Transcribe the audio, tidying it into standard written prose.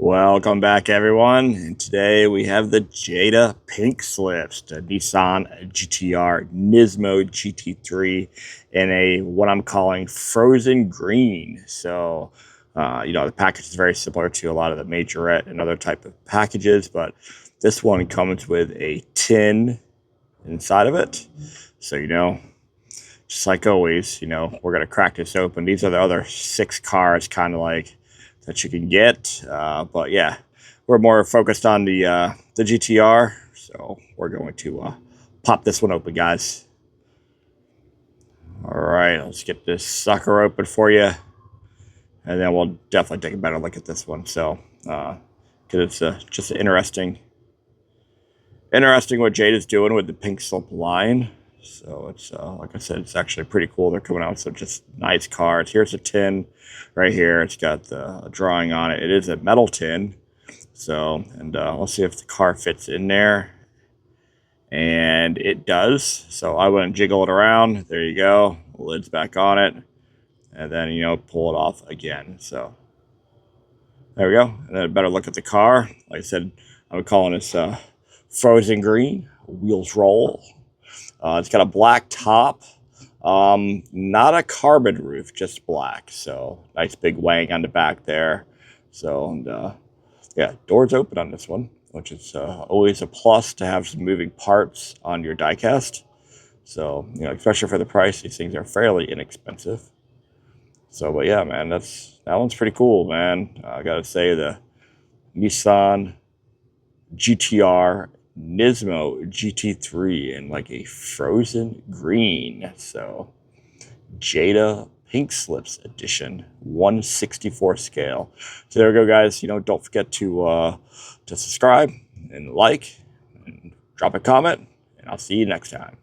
Welcome back, everyone. And today we have the Jada Pink Slips, the Nissan GTR NISMO GT3 in a what I'm calling frozen green. So, the package is very similar to a lot of the majorette and other type of packages, but this one comes with a tin inside of it. So, just like always, we're going to crack this open. These are the other 6 cars kind of like that you can get. But yeah, we're more focused on the GTR. So we're going to pop this one open, guys. All right, let's get this sucker open for you. And then we'll definitely take a better look at this one. So, because it's just interesting what Jada's doing with the Pink Slip line. So it's like I said, it's actually pretty cool. They're coming out with some just nice cards. Here's a tin right here. It's got the drawing on it. It is a metal tin. So, and let's see if the car fits in there. And it does. So I went and jiggle it around. There you go. The lid's back on it. And then, pull it off again. So there we go. And then a better look at the car. Like I said, I'm calling this frozen green. Wheels roll. It's got a black top, not a carbon roof, just black. So nice big wang on the back there. So, and yeah, doors open on this one, which is always a plus to have some moving parts on your diecast. So, especially for the price, these things are fairly inexpensive. So, but yeah, man, that one's pretty cool, man. I gotta say, the Nissan GTR NISMO GT3 in like a frozen green. So Jada Pink Slips edition, 1/64 scale. So there we go, guys. Don't forget to subscribe and like and drop a comment, and I'll see you next time.